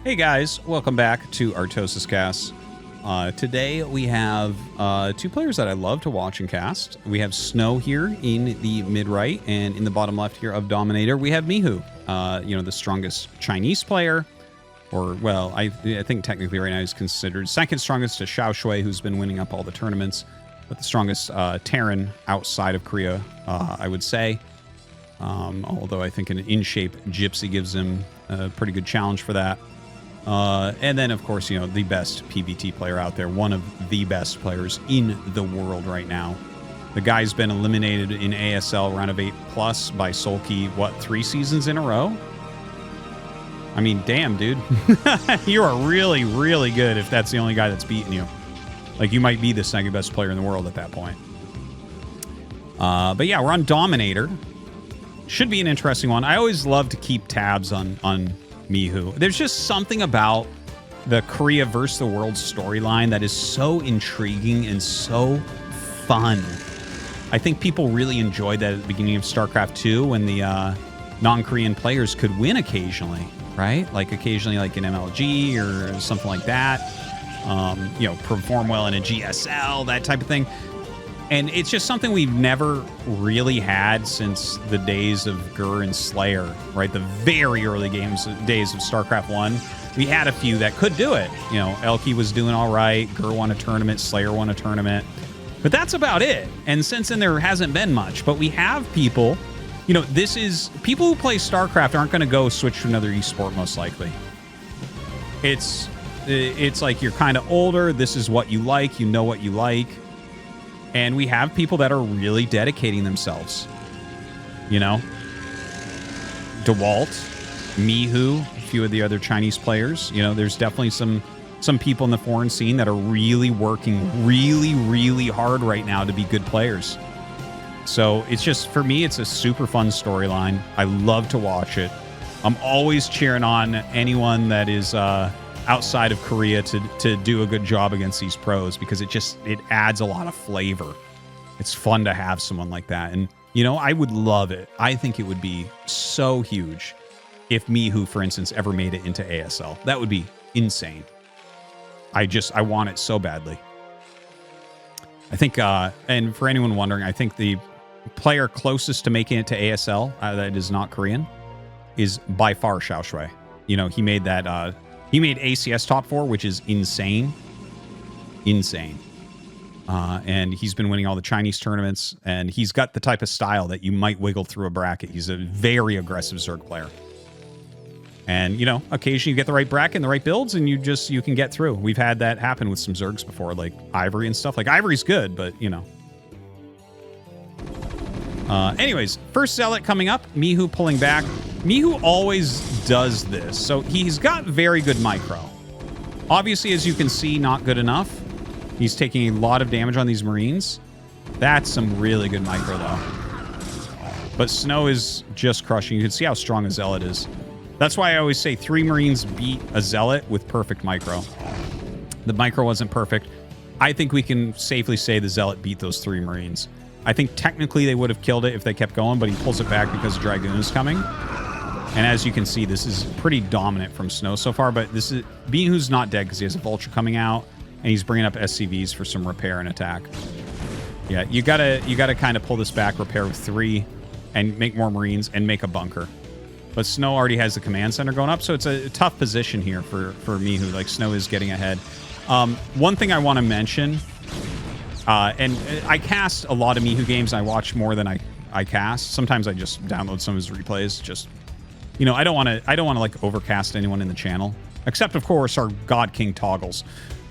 Hey guys, welcome back to ArtosisCasts. Today we have two players that I love to watch and cast. We have Snow here in the mid-right, and in the bottom left here of Dominator, we have Mihu, the strongest Chinese player. Or, well, I think technically right now he's considered second strongest to Xiao Shui, who's been winning up all the tournaments, but the strongest Terran outside of Korea, I would say. Although I think an in-shape Gypsy gives him a pretty good challenge for that. And then, of course, the best PvT player out there, one of the best players in the world right now. The guy's been eliminated in ASL round of 8+ by Sulky, 3 seasons in a row? I mean, damn, dude. You are really, really good if that's the only guy that's beaten you. Like, you might be the second best player in the world at that point. But yeah, we're on Dominator. Should be an interesting one. I always love to keep tabs on Mihu. There's just something about the Korea versus the world storyline that is so intriguing and so fun. I think people really enjoyed that at the beginning of StarCraft 2 when the non-Korean players could win occasionally, right? Like occasionally like an MLG or something like that. Perform well in a GSL, that type of thing. And it's just something we've never really had since the days of Gur and Slayer, right? The very early days of StarCraft 1. We had a few that could do it. Elky was doing all right. Gur won a tournament. Slayer won a tournament. But that's about it. And since then, there hasn't been much. But we have people, people who play StarCraft aren't going to go switch to another esport, most likely. It's like you're kind of older. This is what you like. You know what you like. And we have people that are really dedicating themselves. DeWalt, Mihu, a few of the other Chinese players. There's definitely some people in the foreign scene that are really working really, really hard right now to be good players. So it's just, for me, it's a super fun storyline. I love to watch it. I'm always cheering on anyone that is outside of Korea to do a good job against these pros, because it adds a lot of flavor. It's fun to have someone like that. And, I would love it. I think it would be so huge if Mihu, for instance, ever made it into ASL. That would be insane. I want it so badly. I think, and for anyone wondering, I think the player closest to making it to ASL that is not Korean is by far Xiao Shui. He made that... He made ACS top 4, which is insane. Insane. And he's been winning all the Chinese tournaments, and he's got the type of style that you might wiggle through a bracket. He's a very aggressive Zerg player. And, occasionally you get the right bracket and the right builds, and you can get through. We've had that happen with some Zergs before, like Ivory and stuff. Like, Ivory's good, but, anyways, first Zealot coming up. Mihu pulling back. Mihu always does this. So he's got very good micro. Obviously, as you can see, not good enough. He's taking a lot of damage on these Marines. That's some really good micro, though. But Snow is just crushing. You can see how strong a Zealot is. That's why I always say 3 Marines beat a Zealot with perfect micro. The micro wasn't perfect. I think we can safely say the Zealot beat those 3 Marines. I think technically they would have killed it if they kept going, but he pulls it back because Dragoon is coming. And as you can see, this is pretty dominant from Snow so far, but this is Mihu's not dead because he has a Vulture coming out, and he's bringing up SCVs for some repair and attack. Yeah, you gotta kind of pull this back, repair with 3, and make more Marines, and make a bunker. But Snow already has the command center going up, so it's a tough position here for Mihu. Like, Snow is getting ahead. One thing I want to mention, and I cast a lot of Mihu games, and I watch more than I cast. Sometimes I just download some of his replays, just... I don't want to like overcast anyone in the channel, except of course our God King Toggles.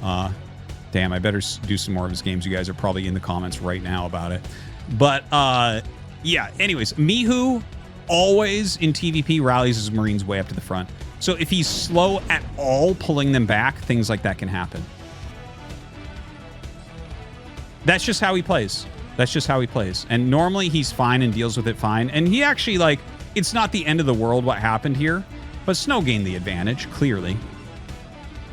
Damn, I better do some more of his games. You guys are probably in the comments right now about it. But yeah. Anyways, Mihu always in TVP rallies his Marines way up to the front. So if he's slow at all pulling them back, things like that can happen. That's just how he plays. That's just how he plays. And normally he's fine and deals with it fine. And he actually like. It's not the end of the world what happened here, but Snow gained the advantage, clearly.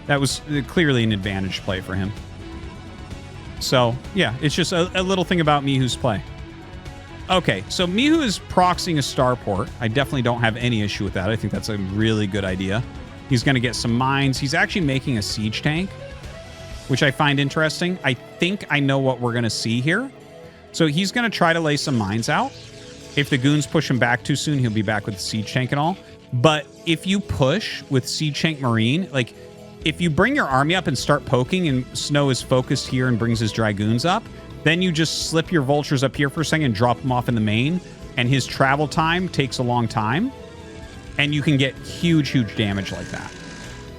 That was clearly an advantage play for him. So, yeah, it's just a little thing about Mihu's play. Okay, so Mihu is proxying a starport. I definitely don't have any issue with that. I think that's a really good idea. He's going to get some mines. He's actually making a siege tank, which I find interesting. I think I know what we're going to see here. So he's going to try to lay some mines out. If the goons push him back too soon, he'll be back with the siege tank and all. But if you push with siege tank marine, like if you bring your army up and start poking and Snow is focused here and brings his dragoons up, then you just slip your vultures up here for a second and drop them off in the main. And his travel time takes a long time. And you can get huge, huge damage like that.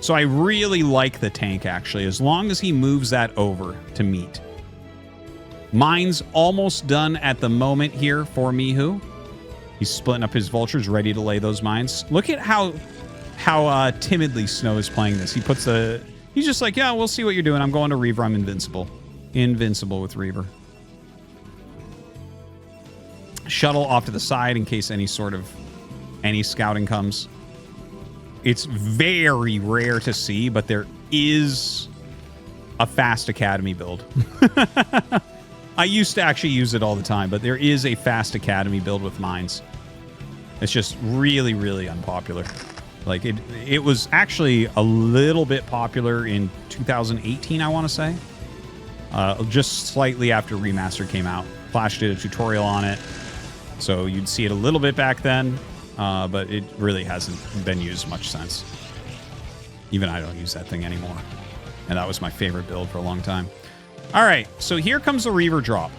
So I really like the tank, actually, as long as he moves that over to meet. Mine's almost done at the moment here for Mihu. He's splitting up his vultures, ready to lay those mines. Look at how timidly Snow is playing this. He's just like, yeah, we'll see what you're doing. I'm going to Reaver. I'm invincible. Invincible with Reaver. Shuttle off to the side in case any scouting comes. It's very rare to see, but there is a fast academy build. I used to actually use it all the time, but there is a fast academy build with mines. It's just really, really unpopular. Like it was actually a little bit popular in 2018, I want to say. Just slightly after Remastered came out. Flash did a tutorial on it. So you'd see it a little bit back then. But it really hasn't been used much since. Even I don't use that thing anymore. And that was my favorite build for a long time. All right, so here comes the Reaver drop.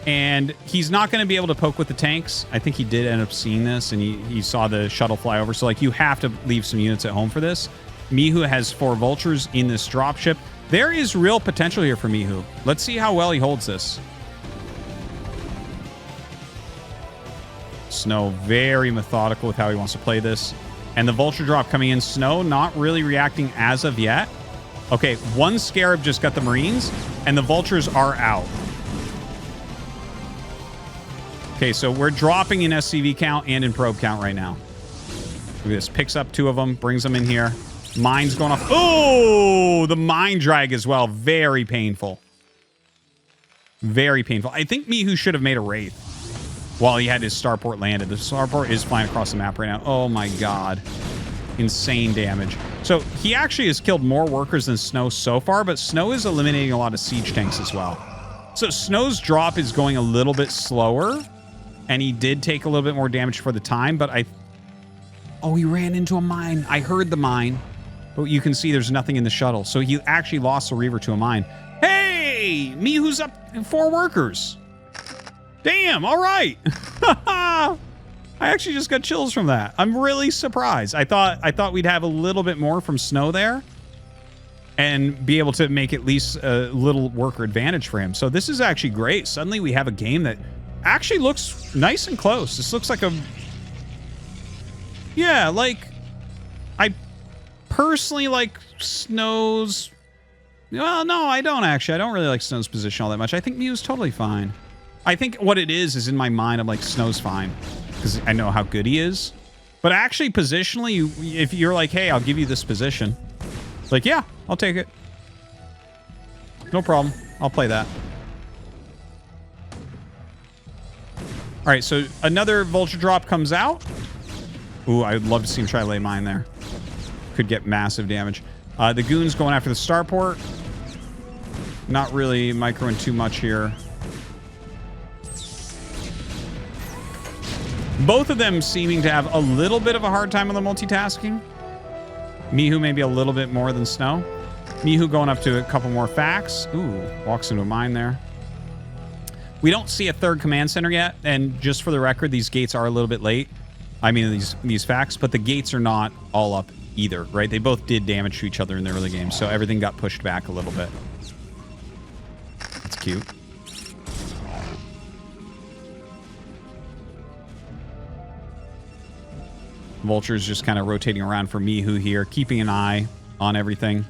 And he's not going to be able to poke with the tanks. I think he did end up seeing this, and he saw the shuttle fly over. So, like, you have to leave some units at home for this. Mihu has 4 vultures in this dropship. There is real potential here for Mihu. Let's see how well he holds this. Snow very methodical with how he wants to play this. And the vulture drop coming in. Snow not really reacting as of yet. Okay, 1 scarab just got the marines, and the vultures are out. Okay, so we're dropping in SCV count and in probe count right now. Look at this. Picks up 2 of them, brings them in here. Mine's going off. Oh, the mine drag as well. Very painful. Very painful. I think Mihu should have made a Wraith while he had his starport landed. The starport is flying across the map right now. Oh my god. Insane damage. So he actually has killed more workers than Snow so far, but Snow is eliminating a lot of siege tanks as well. So Snow's drop is going a little bit slower, and he did take a little bit more damage for the time, but oh, he ran into a mine. I heard the mine, but you can see there's nothing in the shuttle. So he actually lost the Reaver to a mine. Hey, Mihu's up 4 workers. Damn, all right. I actually just got chills from that. I'm really surprised. I thought we'd have a little bit more from Snow there and be able to make at least a little worker advantage for him. So this is actually great. Suddenly we have a game that actually looks nice and close. This looks like a... Yeah, like... I personally like Snow's... Well, no, I don't actually. I don't really like Snow's position all that much. I think Mihu's totally fine. I think what it is in my mind, I'm like, Snow's fine. Because I know how good he is. But actually, positionally, if you're like, hey, I'll give you this position. It's like, yeah, I'll take it. No problem. I'll play that. All right, so another Vulture drop comes out. Ooh, I would love to see him try to lay mine there. Could get massive damage. The Goon's going after the starport. Not really microing too much here. Both of them seeming to have a little bit of a hard time on the multitasking. Mihu maybe a little bit more than Snow. Mihu going up to a couple more facts. Ooh, walks into a mine there. We don't see a 3rd command center yet, and just for the record, these gates are a little bit late. I mean, these facts, but the gates are not all up either, right? They both did damage to each other in the early game, so everything got pushed back a little bit. That's cute. Vulture's just kind of rotating around for Mihu here, keeping an eye on everything.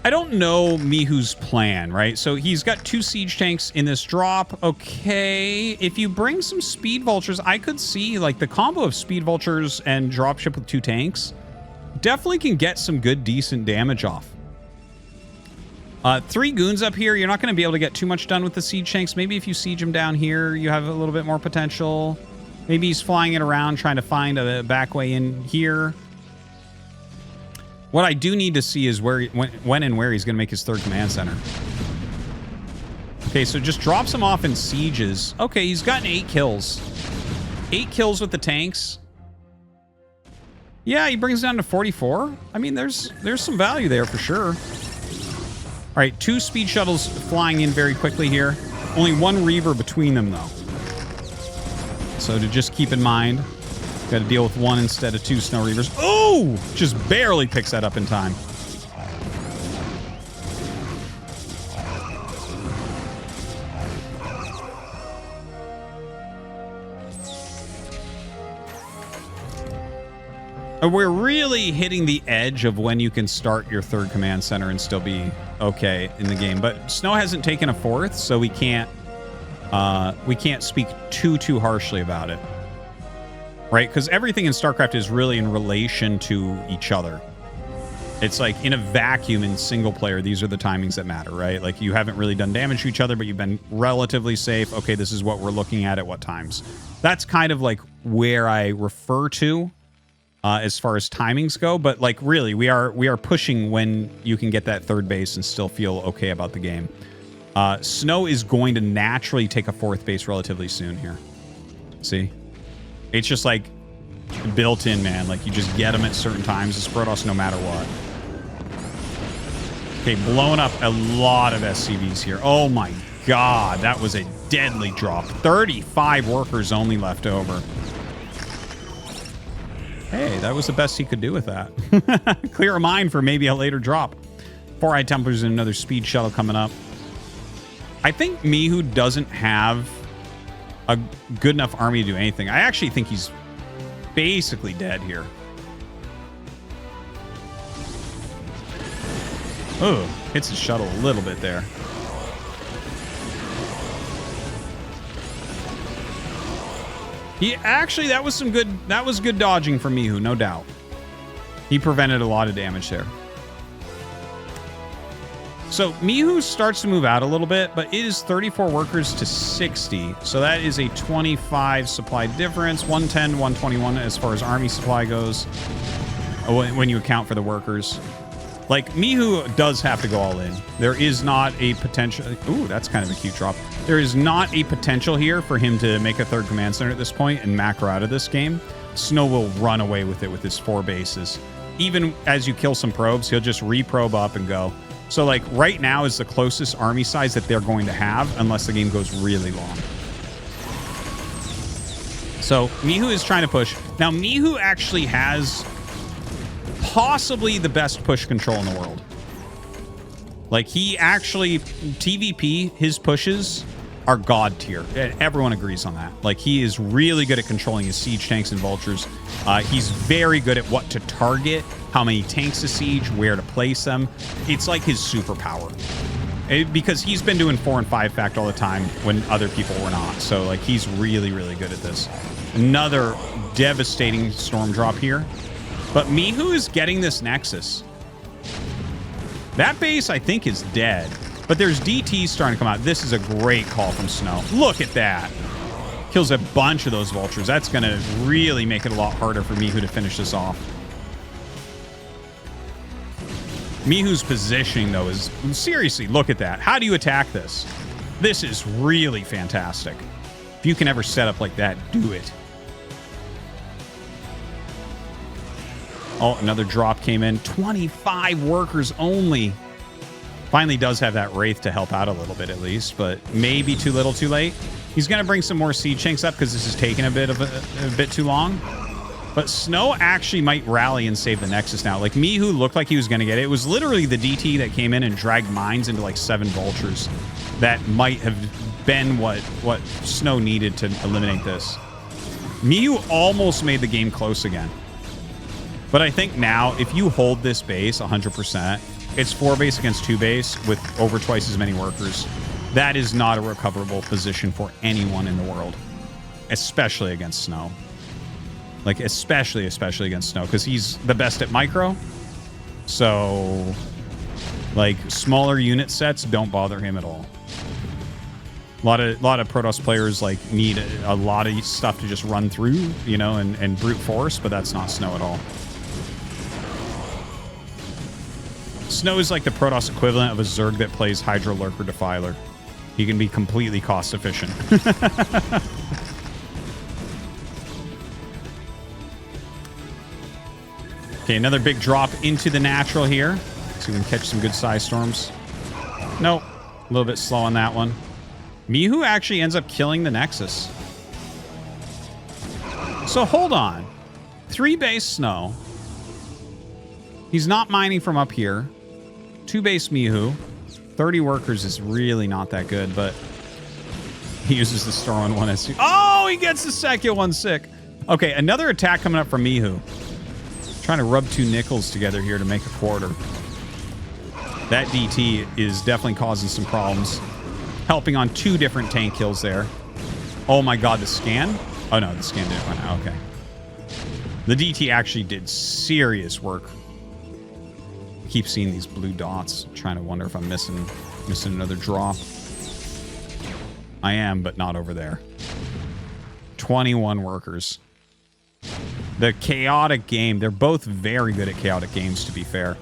I don't know Mihu's plan, right? So he's got 2 siege tanks in this drop. Okay, if you bring some speed vultures, I could see like the combo of speed vultures and dropship with 2 tanks definitely can get some good, decent damage off. 3 goons up here. You're not going to be able to get too much done with the siege tanks. Maybe if you siege them down here, you have a little bit more potential. Maybe he's flying it around, trying to find a back way in here. What I do need to see is where, when and where he's going to make his third command center. Okay, so just drops him off in sieges. Okay, he's gotten 8 kills. 8 kills with the tanks. Yeah, he brings it down to 44. I mean, there's some value there for sure. All right, 2 speed shuttles flying in very quickly here. Only 1 Reaver between them, though. So to just keep in mind, got to deal with 1 instead of 2 Snow Reavers. Oh! Just barely picks that up in time. We're really hitting the edge of when you can start your third command center and still be okay in the game. But Snow hasn't taken a 4th, so we can't speak too harshly about it, right? Because everything in StarCraft is really in relation to each other. It's like in a vacuum in single player, these are the timings that matter, right? Like you haven't really done damage to each other, but you've been relatively safe. Okay, this is what we're looking at what times. That's kind of like where I refer to as far as timings go. But like really, we are pushing when you can get that third base and still feel okay about the game. Snow is going to naturally take a 4th base relatively soon here. See? It's just like built in, man. Like you just get them at certain times as Protoss no matter what. Okay, blowing up a lot of SCVs here. Oh my god, that was a deadly drop. 35 workers only left over. Hey, that was the best he could do with that. Clear a mine for maybe a later drop. 4-Eyed Templars and another speed shuttle coming up. I think Mihu doesn't have a good enough army to do anything. I actually think he's basically dead here. Oh, hits his shuttle a little bit there. He actually, that was good dodging from Mihu, no doubt. He prevented a lot of damage there. So Mihu starts to move out a little bit, but it is 34 workers to 60. So that is a 25 supply difference, 110, 121 as far as army supply goes, when you account for the workers. Like, Mihu does have to go all in. There is not a potential... Ooh, that's kind of a cute drop. There is not a potential here for him to make a third command center at this point and macro out of this game. Snow will run away with it with his 4 bases. Even as you kill some probes, he'll just reprobe up and go. So, like, right now is the closest army size that they're going to have unless the game goes really long. So, Mihu is trying to push. Now, Mihu actually has... possibly the best push control in the world. Like, he actually, TVP, his pushes are god tier. Everyone agrees on that. Like, he is really good at controlling his siege tanks and vultures. He's very good at what to target, how many tanks to siege, where to place them. It's like his superpower. Because he's been doing 4 and 5 fact all the time when other people were not. So, like, he's really, really good at this. Another devastating storm drop here. But Mihu is getting this Nexus. That base, I think, is dead. But there's DTs starting to come out. This is a great call from Snow. Look at that. Kills a bunch of those vultures. That's going to really make it a lot harder for Mihu to finish this off. Mihu's positioning, though, is... Seriously, look at that. How do you attack this? This is really fantastic. If you can ever set up like that, do it. Oh, another drop came in. 25 workers only. Finally does have that Wraith to help out a little bit at least, but maybe too little too late. He's going to bring some more siege tanks up because this is taking a bit too long. But Snow actually might rally and save the Nexus now. Like, Mihu looked like he was going to get it. It was literally the DT that came in and dragged mines into like 7 vultures. That might have been what Snow needed to eliminate this. Mihu almost made the game close again. But I think now, if you hold this base 100%, it's 4 base against 2 base with over twice as many workers. That is not a recoverable position for anyone in the world, especially against Snow. Like, especially against Snow, because he's the best at micro. So, like, smaller unit sets don't bother him at all. A lot of Protoss players like need a lot of stuff to just run through, you know, and brute force, but that's not Snow at all. Snow is like the Protoss equivalent of a Zerg that plays Hydra Lurker Defiler. He can be completely cost efficient. Okay, another big drop into the natural here. So we can catch some good size storms. Nope. A little bit slow on that one. Mihu actually ends up killing the Nexus. So hold on. 3 base Snow. He's not mining from up here. 2 base Mihu. 30 workers is really not that good, but he uses the Storm on 1 SC. Oh, he gets the second one. Sick. Okay, another attack coming up from Mihu. Trying to rub 2 nickels together here to make a quarter. That DT is definitely causing some problems. Helping on 2 different tank kills there. Oh my god, the scan? Oh no, the scan didn't run out. Okay. The DT actually did serious work. I keep seeing these blue dots. Trying to wonder if I'm missing another draw. I am, but not over there. 21 workers. The chaotic game. They're both very good at chaotic games, to be fair.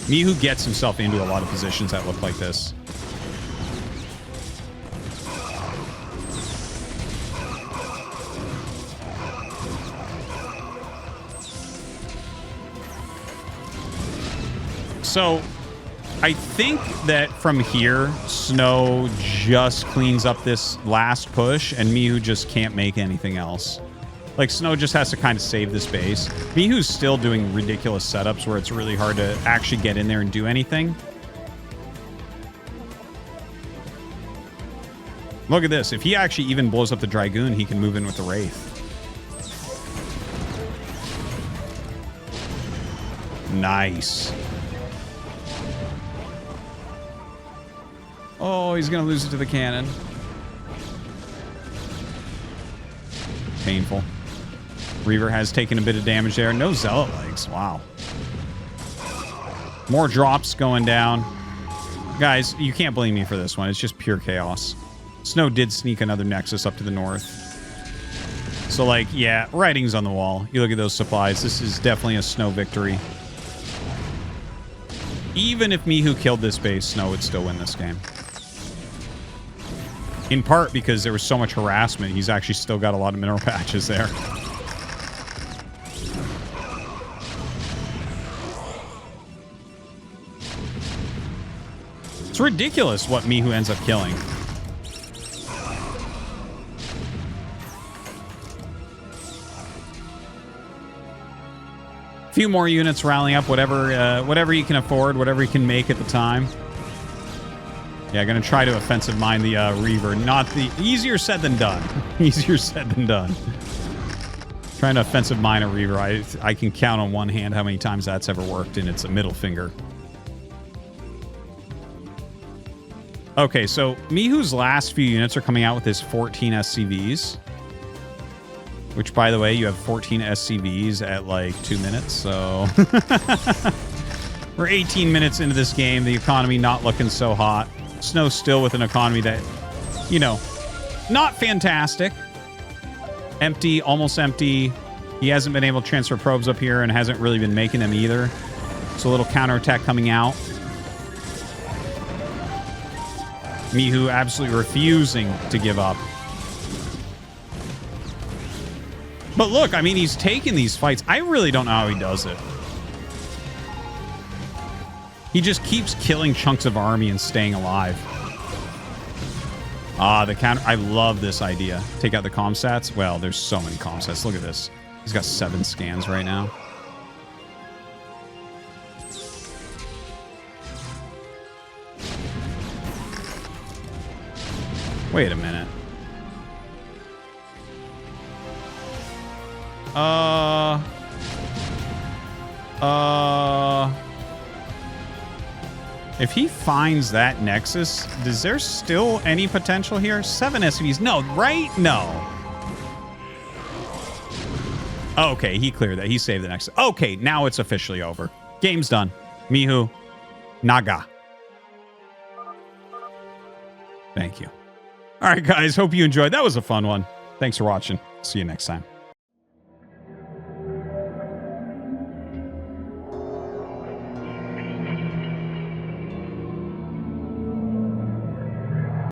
Mihu gets himself into a lot of positions that look like this. So, I think that from here, Snow just cleans up this last push, and Mihu just can't make anything else. Like, Snow just has to kind of save this base. Mihu's still doing ridiculous setups where it's really hard to actually get in there and do anything. Look at this. If he actually even blows up the Dragoon, he can move in with the Wraith. Nice. Oh, he's going to lose it to the cannon. Painful. Reaver has taken a bit of damage there. No Zealot legs. Wow. More drops going down. Guys, you can't blame me for this one. It's just pure chaos. Snow did sneak another Nexus up to the north. So, like, yeah, writing's on the wall. You look at those supplies. This is definitely a Snow victory. Even if Mihu killed this base, Snow would still win this game. In part because there was so much harassment, he's actually still got a lot of mineral patches there. It's ridiculous what Mihu ends up killing. A few more units rallying up, whatever you can afford, whatever you can make at the time. Yeah, gonna try to offensive mine the Reaver. Not the easier said than done. Easier said than done. Trying to offensive mine a Reaver. I can count on one hand how many times that's ever worked, and it's a middle finger. Okay, so Mihu's last few units are coming out with his 14 SCVs. Which, by the way, you have 14 SCVs at like 2 minutes, so... We're 18 minutes into this game. The economy not looking so hot. Snow still with an economy that, you know, not fantastic. Empty, almost empty. He hasn't been able to transfer probes up here and hasn't really been making them either. So a little counterattack coming out. Mihu absolutely refusing to give up. But look, I mean, he's taking these fights. I really don't know how he does it. He just keeps killing chunks of army and staying alive. Ah, the counter. I love this idea. Take out the comm stats. Well, there's so many comm stats. Look at this. He's got 7 scans right now. Wait a minute. If he finds that Nexus, is there still any potential here? 7 SCVs. No, right? No. Okay, he cleared that. He saved the Nexus. Okay, now it's officially over. Game's done. Mihu. Naga. Thank you. All right, guys. Hope you enjoyed. That was a fun one. Thanks for watching. See you next time.